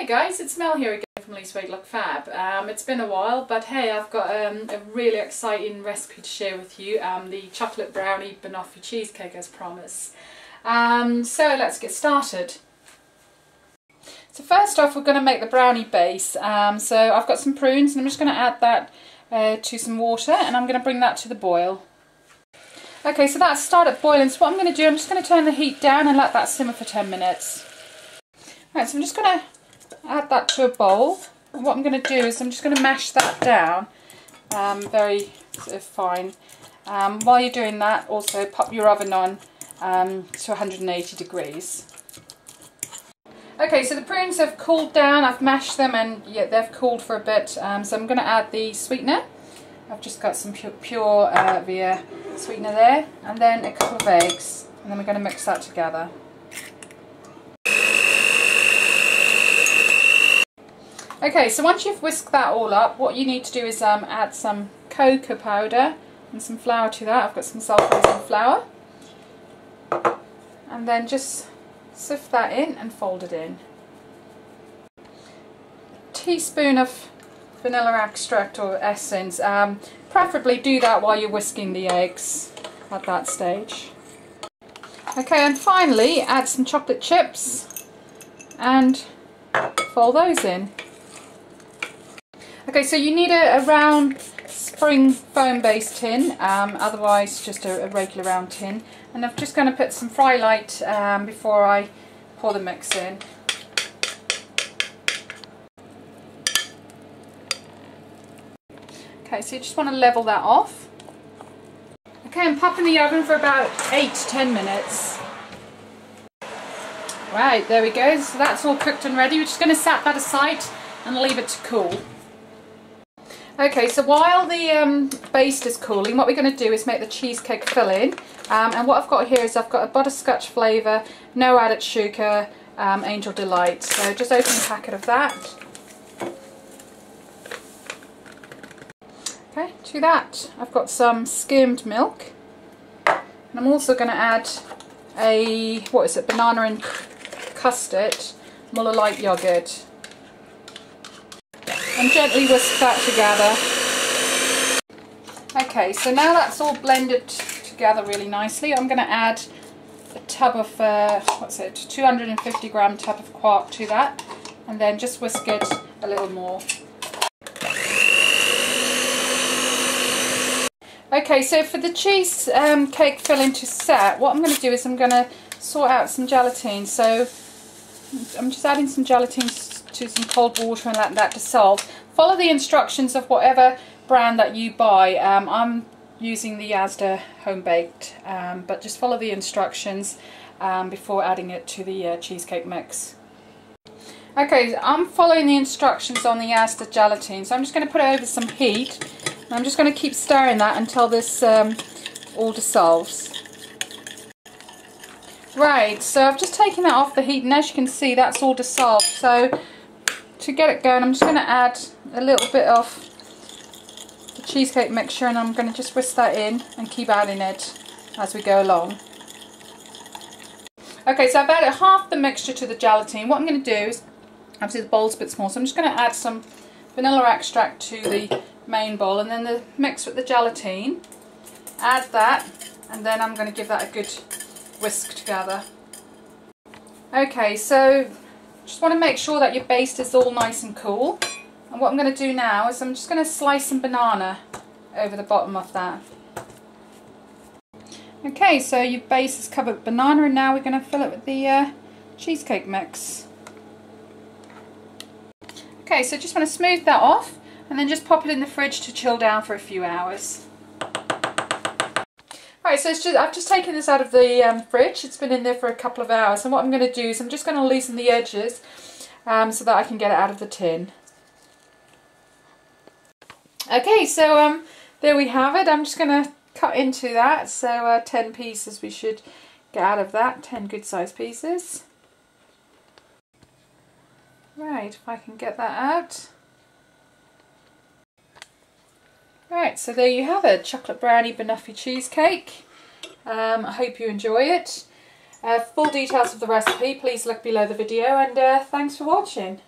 guys, it's Mel here again from Lose Weight Look Fab. It's been a while, but hey, I've got a really exciting recipe to share with you, the chocolate brownie banoffee cheesecake as promised. So let's get started. So first off, we're going to make the brownie base. So I've got some prunes and I'm just going to add that to some water, and I'm going to bring that to the boil. Okay, so that's started boiling, so what I'm going to do, I'm just going to turn the heat down and let that simmer for 10 minutes. Right, so I'm just going to add that to a bowl, and what I'm going to do is I'm just going to mash that down very sort of fine. While you're doing that, also pop your oven on to 180 degrees. Okay, so the prunes have cooled down, I've mashed them, and yeah, they've cooled for a bit, so I'm going to add the sweetener. I've just got some pure Via sweetener there, and then a couple of eggs, and then we're going to mix that together. Okay, so once you've whisked that all up, what you need to do is add some cocoa powder and some flour to that. I've got some self-raising flour. And then just sift that in and fold it in. A teaspoon of vanilla extract or essence. Preferably do that while you're whisking the eggs at that stage. Okay, and finally add some chocolate chips and fold those in. Okay, so you need a round spring foam based tin, otherwise just a regular round tin. And I'm just going to put some fry light before I pour the mix in. Okay, so you just want to level that off. Okay, and pop in the oven for about 8 to 10 minutes. Right, there we go, so that's all cooked and ready. We're just going to set that aside and leave it to cool. Okay, so while the base is cooling, what we're going to do is make the cheesecake filling. And what I've got here is I've got a butterscotch flavour, no added sugar, Angel Delight. So just open a packet of that. Okay, to that I've got some skimmed milk. And I'm also going to add a, banana and custard, Muller light yoghurt. And gently whisk that together. Okay, so now that's all blended together really nicely, I'm going to add a tub of, 250 gram tub of quark to that, and then just whisk it a little more. Okay, so for the cheesecake filling to set, what I'm going to do is I'm going to sort out some gelatine. So I'm just adding some gelatine to some cold water and let that dissolve. Follow the instructions of whatever brand that you buy. I'm using the Asda home baked, but just follow the instructions before adding it to the cheesecake mix. Okay, I'm following the instructions on the Asda gelatine, so I'm just going to put it over some heat, and I'm just going to keep stirring that until this all dissolves. Right, so I've just taken that off the heat, and as you can see that's all dissolved. So to get it going, I'm just going to add a little bit of the cheesecake mixture, and I'm going to just whisk that in and keep adding it as we go along. Okay, so I've added half the mixture to the gelatine. What I'm going to do is, obviously the bowl's a bit small, so I'm just going to add some vanilla extract to the main bowl, and then the mix with the gelatine, add that, and then I'm going to give that a good whisk together. Okay, so just want to make sure that your base is all nice and cool. And what I'm going to do now is I'm just going to slice some banana over the bottom of that. Okay, so your base is covered with banana, and now we're going to fill it with the cheesecake mix. Okay, so just want to smooth that off and then just pop it in the fridge to chill down for a few hours. Right, so I've just taken this out of the fridge. It's been in there for a couple of hours, and what I'm going to do is I'm just going to loosen the edges so that I can get it out of the tin. Okay, so there we have it. I'm just going to cut into that, so 10 pieces we should get out of that, 10 good sized pieces. Right, if I can get that out. Right, so there you have it, chocolate brownie banoffee cheesecake. I hope you enjoy it. Full details of the recipe, please look below the video, and thanks for watching.